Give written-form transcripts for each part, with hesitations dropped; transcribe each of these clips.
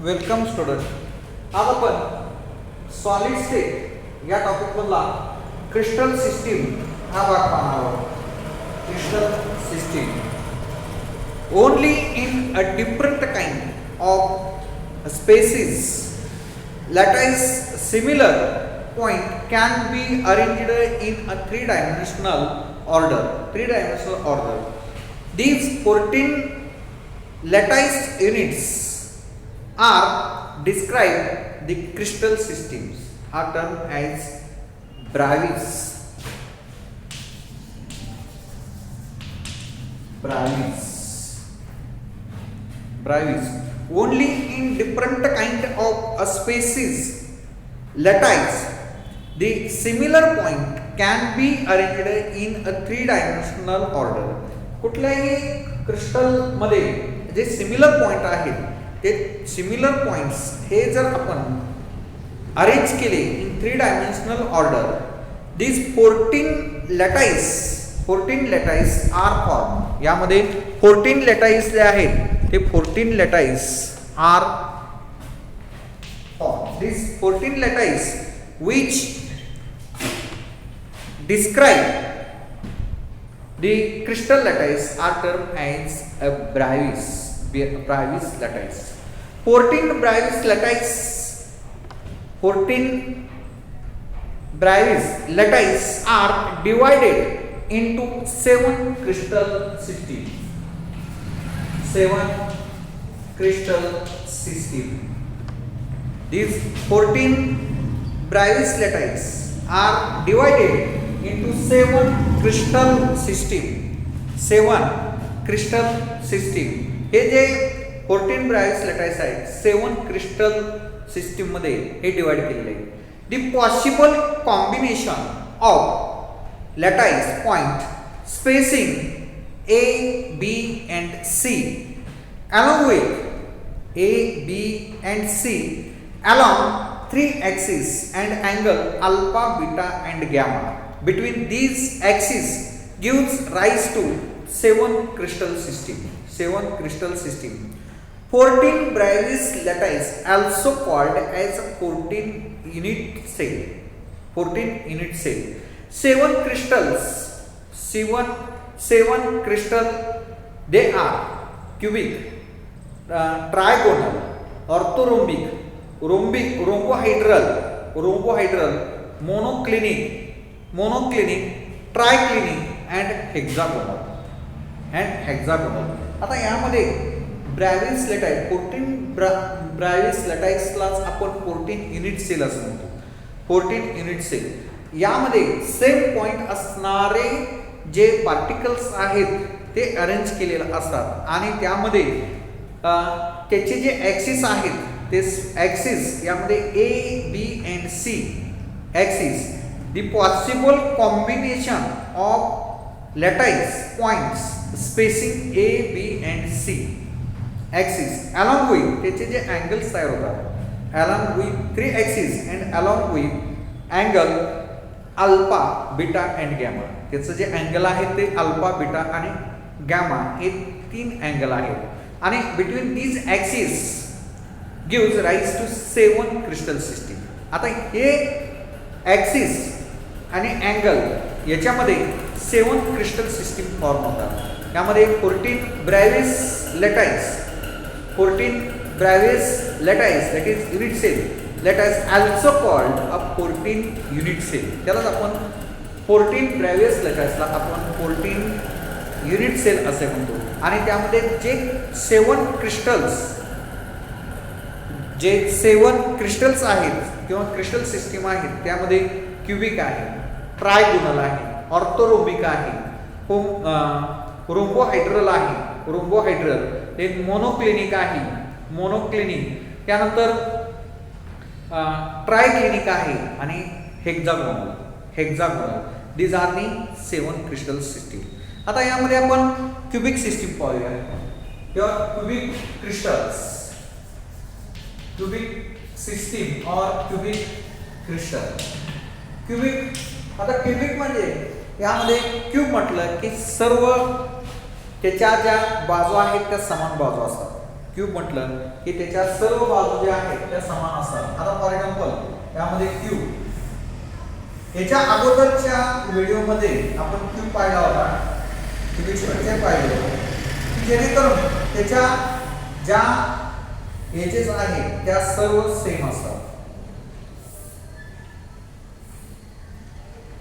Welcome student. आज आपण solid state या टॉपिक मधला क्रिस्टल सिस्टीम हा भाग पाहणार आहोत. Crystal system only in a different kind of species lattice similar point can be arranged in a three-dimensional order. These 14 lattice units are described the crystal systems are termed as Bravis. Only in different kind of a species lattice the similar point can be arranged in a three-dimensional order. कुठल्याही crystal मध्ये जे similar point आहेत ते similar points हे जर आपण arrange केले in three dimensional order, this 14 lattice are form. यामध्ये 14 लॅटाइस जे आहेत ते 14 lattice are form. This 14 lattice which describe the crystal lattice are termed as a Bravis lattice. 14 Bravis lattice are divided into 7 crystal system. These 14 Bravis lattice are divided into 7 crystal system. हे जे 14 Bravis lattice आहेत 7 crystal system मध्ये हे divide केलेले आहे. The possible combination of lattice point spacing A, B and C along with A, B and C along 3 axes and angle alpha, beta and gamma between these axes gives rise to 7 crystal system. 14 Bravis lattice also called as a 14 unit cell. 7 crystal they are cubic, trigonal, orthorhombic, rhombohedral, monoclinic, triclinic and hexagonal. आता यामध्ये ब्रॅव्हिस लॅटाइस 14 ब्रॅव्हिस लॅटाइसलाच आपण 14 unit cell असं म्हणतो. 14 unit sale यामध्ये same point असणारे जे particles आहेत ते अरेंज केलेले असतात आणि त्यामध्ये त्याचे जे ॲक्सिस आहेत this axis यामध्ये A, B and C axis, the possible combination of lattice points spacing A, B and C axis along with त्याचे जे angles तयार होतात along with 3 axes and along with angle alpha, beta and gamma. त्याचं जे angle आहे ते alpha, beta आणि gamma हे 3 अँगल आहेत आणि between these axes gives rise to 7 crystal system. आता हे ॲक्सिस आणि अँगल याच्यामध्ये 7 क्रिस्टल सिस्टीम फॉर्म होतात. यामध्ये 14 Bravis lattice that is unit cell lattice also called a 14 unit cell. त्यालाच आपण 14 Bravis latticeला आपण 14 unit cell असे म्हणतो आणि त्यामध्ये जे 7 क्रिस्टल्स आहेत किंवा क्रिस्टल सिस्टीम आहेत त्यामध्ये क्युबिक आहे, ट्रायगोनल आहे, ऑर्थोरोम्बिक आहे, रोम्बोहायड्रल हे मोनोक्लिनिक आहे, त्यानंतर ट्रायक्लिनिक आहे आणि hexagonal. These are the 7 crystal system. आता यामध्ये आपण क्युबिक सिस्टीम पाहूया किंवा क्युबिक सिस्टीम और क्युबिक क्रिस्टल. क्युबिक म्हणजे यामध्ये क्यूब म्हटलं की सर्व त्याच्या ज्या बाजू आहेत त्या समान बाजू असतात. क्यूब म्हटलं की त्याच्या सर्व बाजू ज्या आहेत त्या समान असतात. आता फॉर एक्झाम्पल यामध्ये क्यूब, याच्या अगोदरच्या व्हिडिओमध्ये आपण क्यूब पाहिला होता, क्यूबिक स्ट्रक्चर पाहिलं होतं, जेणेकरून त्याच्या ज्या एजेस आहेत त्या सर्व सेम असतात.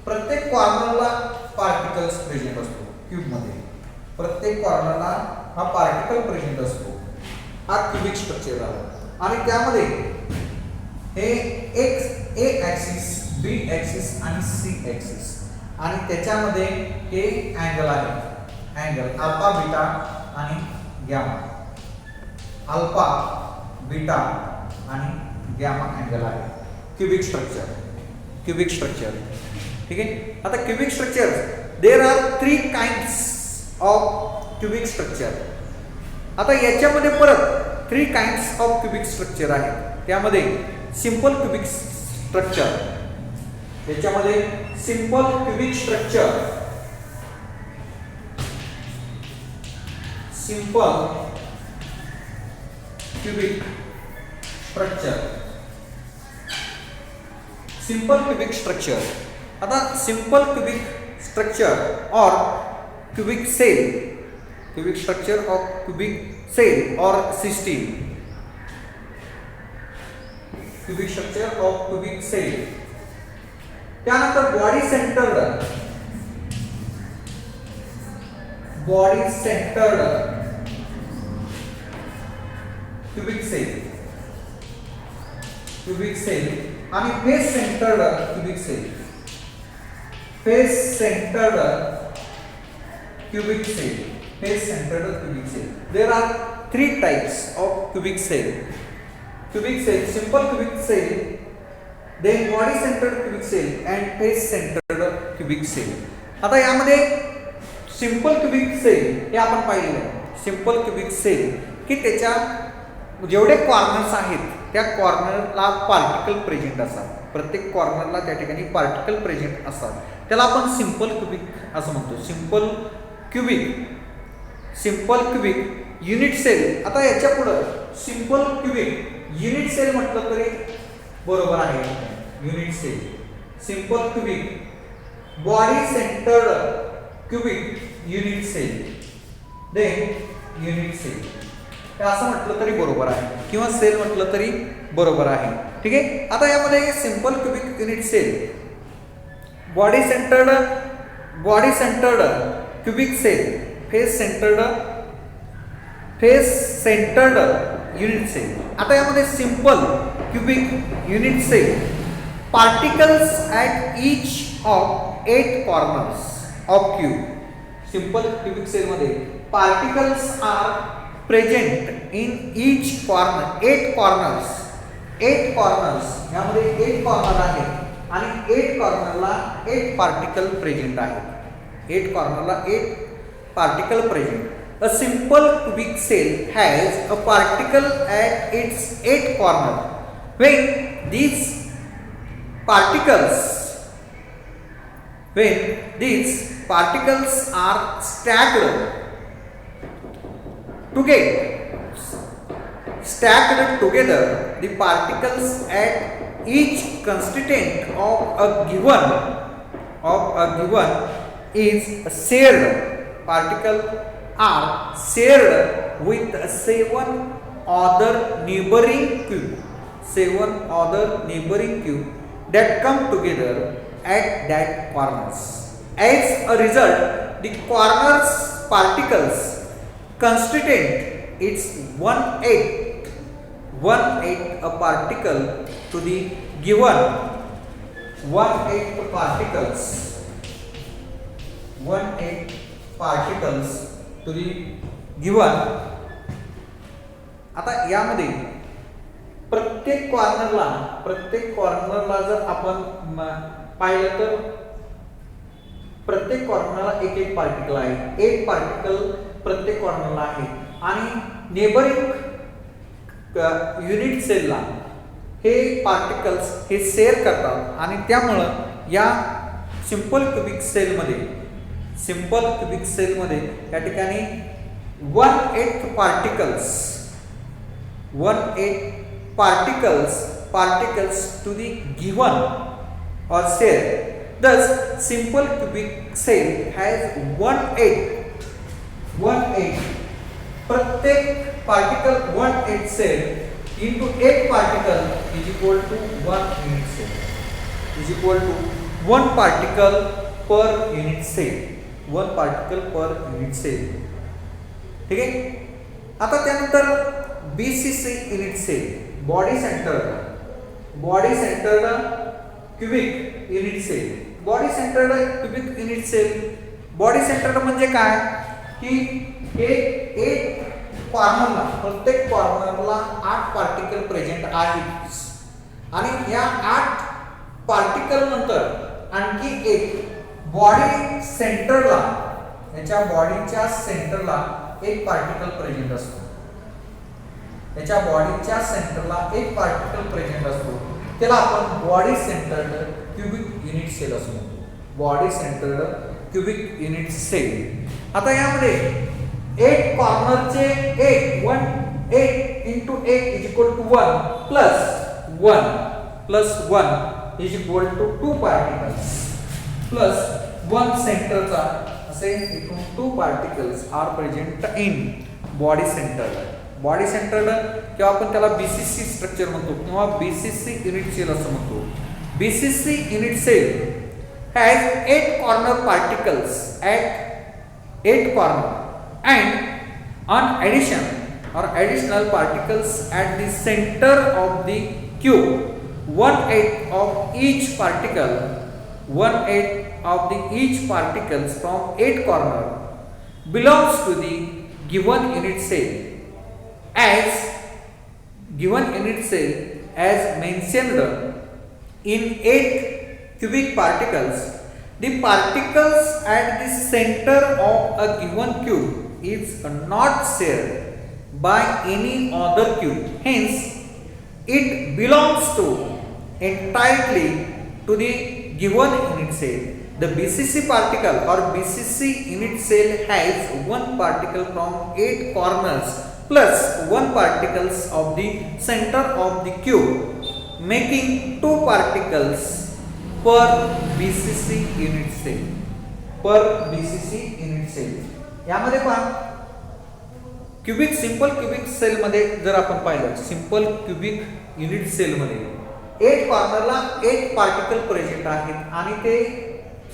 प्रत्येक कॉर्नरला पार्टिकल्स प्रेझेंट असतो क्यूब मध्ये, प्रत्येक कॉर्नरला हा पार्टिकल प्रेझेंट असतो. हा क्यूबिक स्ट्रक्चर आहे आणि त्यामध्ये हे एक्स ए ऍक्सिस, बी ऍक्सिस आणि सी ऍक्सिस आणि त्याच्यामध्ये हे अँगल आहे, अँगल अल्फा बीटा आणि गॅमा, अल्फा बीटा आणि गॅमा अँगल आहे क्यूबिक स्ट्रक्चर. क्यूबिक स्ट्रक्चर ठीक आहे. आता cubic structure there are 3 kinds of cubic structure. आता याच्यामध्ये परत 3 काइंड्स ऑफ क्यूबिक स्ट्रक्चर आहेत. त्यामध्ये सिंपल क्यूबिक स्ट्रक्चर, याच्यामध्ये simple cubic structure, simple cubic structure, simple cubic structure. आता सिंपल क्यूबिक स्ट्रक्चर और cubic cell, cubic structure of cubic cell और system, cubic structure of cubic cell. त्यानंतर body centred, body centred cubic cell, cubic cell आणि face centred cubic cell, face centred cubic cell, face centered cubic cell. There are 3 types of cubic cell. Cubic cell, simple cubic cell, then body centered cubic cell and face centered cubic cell. आता यामध्ये simple cubic sale हे आपण पाहिलेलं आहे. Simple cubic sale की त्याच्या जेवढे corners आहेत त्या कॉर्नरला पार्टिकल प्रेझेंट असतात, प्रत्येक कॉर्नरला त्या ठिकाणी पार्टिकल प्रेझेंट असतात. त्याला आपण सिंपल क्यूबिक असं म्हणतो. Simple cubic unit cell. आता याच्या पुढं सिंपल क्यूबिक युनिट सेल म्हटलं तरी बरोबर आहे. Unit cell, simple cubic body centred cubic unit cell, then unit cell हे असं म्हटलं तरी बरोबर आहे किंवा सेल म्हटलं तरी बरोबर आहे. ठीक आहे. आता यामध्ये simple cubic unit cell, body centred cubic cell, face centred unit cell. आता यामध्ये simple cubic unit cell, particles at each of 8 corners of cube. Simple cubic cell मध्ये particles are present in each corner, 8 corners. 8 corners यामध्ये 8 corner आहेत आणि 8 कॉर्नरला 8 particle present आहेत. 8 कॉर्नरला 8 particle present. A simple cubic cell has a particle at its 8 corner. When these particles are stacked together, the particles at each constituent of a given is shared. Particles are shared with 7 other neighboring cube that come together at that corners. As a result, the corners particles constituent its 1/8 a particle to the given 1/8 particles to the given. आता यामध्ये प्रत्येक कॉर्नरला जर आपण पाहिलं तर प्रत्येक कॉर्नरला एक पार्टिकल आहे. 8 पार्टिकल प्रत्येक कॉर्नरला आहे आणि नेबरिंग युनिट सेलला हे पार्टिकल्स हे शेअर करतात आणि त्यामुळं या सिंपल क्यूबिक सेलमध्ये या ठिकाणी 1/8 1/8 particles to the given or cell. Thus, simple cubic cell has 1/8 प्रत्येक particle 1/8 cell into 8 particle is equal to 1 unit cell is equal to 1 particle per unit cell 1 particle per unit cell. ठीक आहे. आता त्यानंतर BCC unit cell body centred cubic unit cell. Body centred cubic unit cell body centred म्हणजे काय की एक कॉर्नरला प्रत्येक कॉर्नरला 8 particle present आहेत आणि या 8 पार्टिकल नंतर आणखी एक बॉडी सेंटरला याच्या बॉडीच्या सेंटरला एक पार्टिकल प्रेझेंट असतो. याच्या बॉडीच्या सेंटरला एक पार्टिकल प्रेझेंट असतो. त्याला आपण body centred cubic unit cell असं म्हणतो. Body centred cubic unit cell. आता यामध्ये 8 कॉर्नरचे 8 into 8 is equal to 1 plus 1 is equal to 2 particles plus 1 सेंटरचा असे इथून 2 particles are present in body centered. Body centred किंवा आपण त्याला BCC स्ट्रक्चर म्हणतो किंवा BCC युनिट सेल असं म्हणतो. BCC unit cell has 8 corner particles at 8 corner and on addition or additional particles at the center of the cube. 1/8 of each particle from 8 corner belongs to the given unit cell. As mentioned in 8 cubic particles, the particles at the center of a given cube is not shared by any other cube. Hence, it belongs to entirely to the given unit cell. The BCC particle or BCC unit cell has 1 particle from 8 corners plus 1 particles of the center of the cube, making 2 particles per BCC unit cell. यामध्ये पहा simple cubic cell मध्ये जर आपण पाहिलं simple cubic unit cell मध्ये 8 कॉर्नरला 8 particle present आहेत आणि ते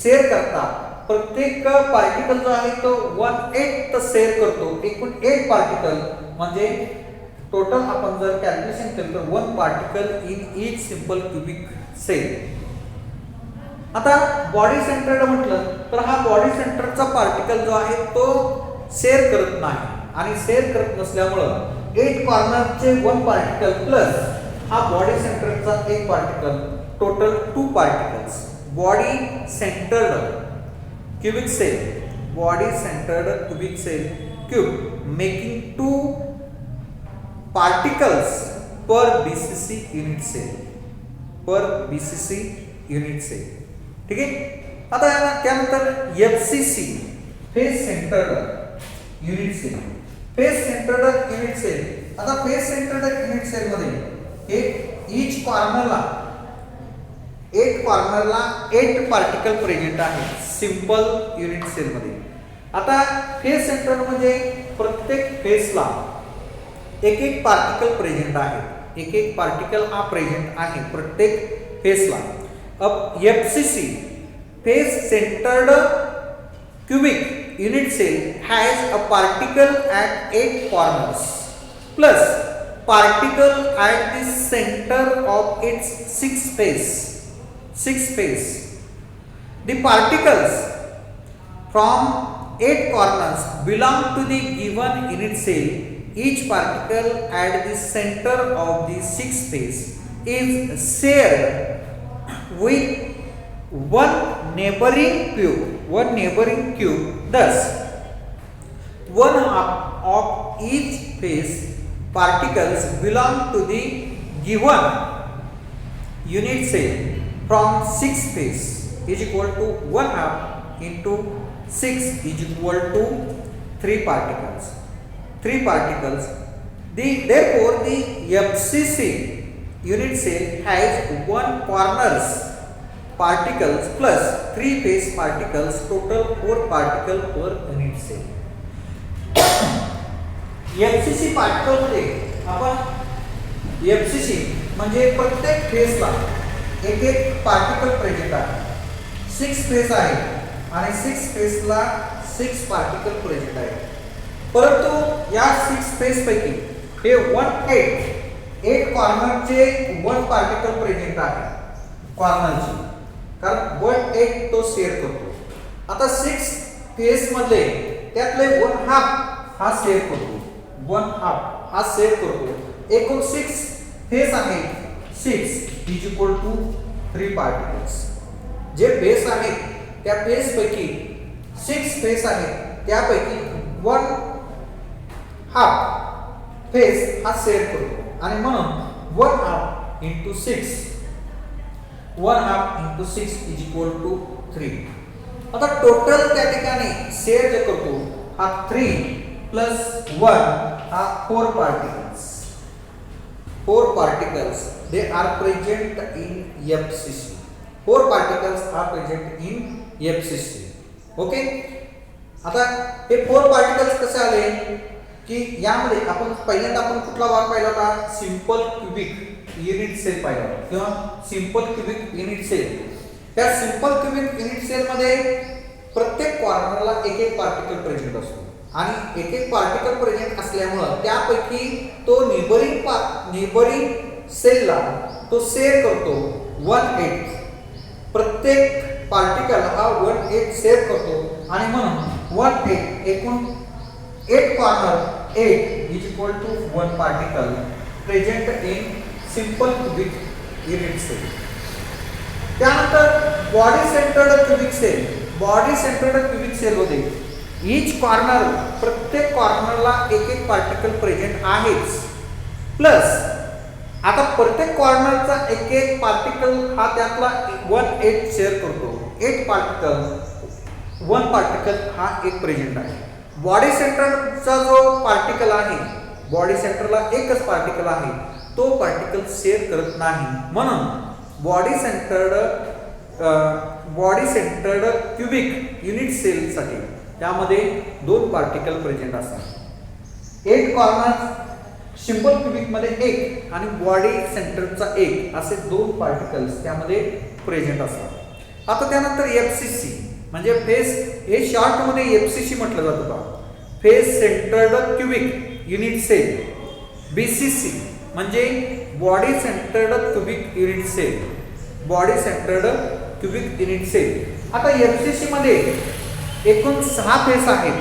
शेअर करतात. प्रत्येक पार्टिकल जो आहे तो 1/8 शेअर करतो. एकूण 8 पार्टिकल म्हणजे टोटल आपण जर कॅल्क्युलेशन केलं तर 1 particle in each simple cubic cell. आता बॉडी सेंटर्ड म्हटलं तर हा बॉडी सेंटरचा पार्टिकल जो आहे तो शेअर करत नाही आणि शेअर करत नसल्यामुळं 8 कॉर्नरचे 1 पार्टिकल प्लस हा बॉडी सेंटरचा एक particle total 2 particles. Body centred cubic cell cube making 2 particles per BCC unit cell. ठीक आहे. आता त्यानंतर FCC face centred unit cell. आता फेस सेंटर्ड युनिट सेल मध्ये ईच कॉर्नरला 8 पार्टिकल प्रेझेंट आहेत सिंपल युनिट सेल मध्ये. आता फेस सेंटर म्हणजे प्रत्येक फेसला एक पार्टिकल प्रेझेंट आहे. एक पार्टिकल हा प्रेझेंट आहे प्रत्येक फेसला. अब FCC face centred cubic unit cell has a particle at 8 corners plus particle at the center of its 6 face. The particles from 8 corners belong to the given unit cell. Each particle at the center of the 6 face is shared with one neighboring cube. Thus, 1/2 of each face particles belong to the given unit cell from 6 face is equal to 1/2 into 6 is equal to 3 particles. Therefore, the FCC unit cell has one corners particles plus 3 phase particles, total 4 particle per unit cell. FCC particle मध्ये आपण FCC म्हणजे प्रत्येक फेजला एक एक particle present आहे. 6 phase आहे आणि 6 फेजला 6 पार्टिकल प्रेझेंट आहे. परंतु या 6 फेज पैकी हे 8 कॉर्नरचे 1 पार्टिकल प्रेझेंट आहे कॉर्नरची, कारण 8 तो शेअर करतो. आता 6 फेज मधले त्यातले 1/2 हा शेअर करतो, 1/2 हा शेअर करतो. एकूण 6 फेज आहे, 6 इज इक्वल टू 3 पार्टिकल्स. जे फेज आहेत त्या फेज पैकी 6 फेज आहेत त्यापैकी 1/2 फेज हा शेअर करतो आणि म्हणून 1/2 into 6 1/2 into 6 is equal to 3. आता टोटल त्या ठिकाणी शेअर जे करतो हा 3 plus 1 हा 4 particles. 4 particles they are present in FCC. 4 particles are present in FCC. Okay. आता हे 4 particles कसे आले की यामध्ये आपण पहिल्यांदा आपण कुठला भाग पाहिला होता, सिंपल क्यूबिक युनिट सेल पाहिला होता किंवा सिंपल क्यूबिक युनिट सेल. त्या सिंपल क्यूबिक युनिट सेल मध्ये प्रत्येक कॉर्नरला एक पार्टिकल प्रेझेंट असतो आणि एक पार्टिकल प्रेझेंट असल्यामुळे त्यापैकी तो नेबरिंग सेलला तो शेअर करतो 1/8. प्रत्येक पार्टिकल हा 1/8 शेअर करतो आणि म्हणून 1/8 एकूण 8 corner 8 is equal to 1 particle present in simple cubic unit cell. त्यानंतर body centred cubic cell. Body centred cubic cell मध्ये each कॉर्नर प्रत्येक कॉर्नरला एक पार्टिकल प्रेझेंट आहेच, प्लस आता प्रत्येक कॉर्नरचा एक पार्टिकल हा त्यातला 1/8 शेअर करतो. 8 पार्टिकल 1 पार्टिकल हा एक प्रेझेंट आहे. बॉडी सेंटरचा जो पार्टिकल आहे, बॉडी सेंटरला एकच पार्टिकल आहे, तो पार्टिकल शेअर करत नाही. म्हणून body centred cubic unit cell साठी त्यामध्ये 2 पार्टिकल प्रेझेंट असतात. 8 कॉर्नर सिंपल क्यूबिक मध्ये 1 आणि बॉडी सेंटरचा 1 असे 2 पार्टिकल्स त्यामध्ये प्रेझेंट असतात. आता त्यानंतर FCC म्हणजे फेज, हे शॉर्ट मध्ये FCC म्हटलं जातं का, face centred cubic unit cell. BCC म्हणजे body centred cubic unit cell, body centred cubic unit cell. आता FCC मध्ये एकूण 6 फेज आहेत.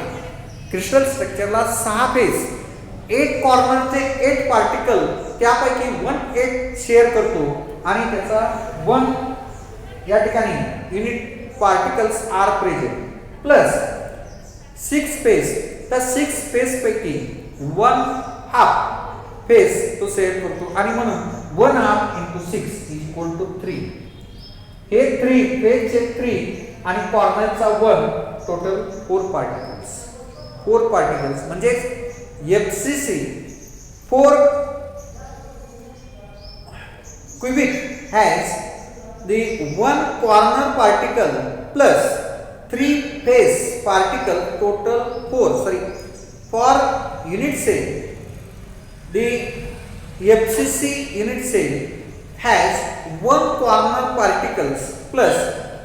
क्रिस्टल स्ट्रक्चरला 6 फेज, 8 कॉर्नरचे 8 पार्टिकल त्यापैकी 1/8 शेअर करतो आणि त्याचा 1 या ठिकाणी unit particles are present plus 6 phase. त्या 6 phase पैकी 1/2 phase तो शेअर करतो आणि म्हणून 1/2 into 6 is equal to 3. हे 3 phase चे 3 आणि कॉर्नरचा 1 टोटल 4 particles. 4 particles म्हणजे FCC 4 cubic has the 1 corner particle plus 3 phase particle, total 4. For unit cell, the FCC unit cell has 1 corner particles plus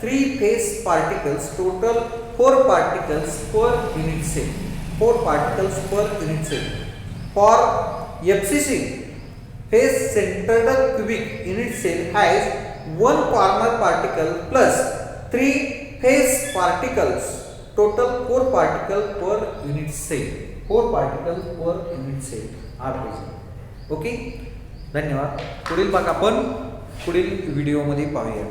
3 phase particles, total 4 particles per unit cell. 4 particles per unit cell. For FCC, phase centered cubic unit cell has 1 corner particle plus 3 phase particles, total 4 particle per unit cell. 4 particles per unit cell are present. Okay, धन्यवाद. पुढील भाग आपण पुढील व्हिडिओमध्ये पाहूया.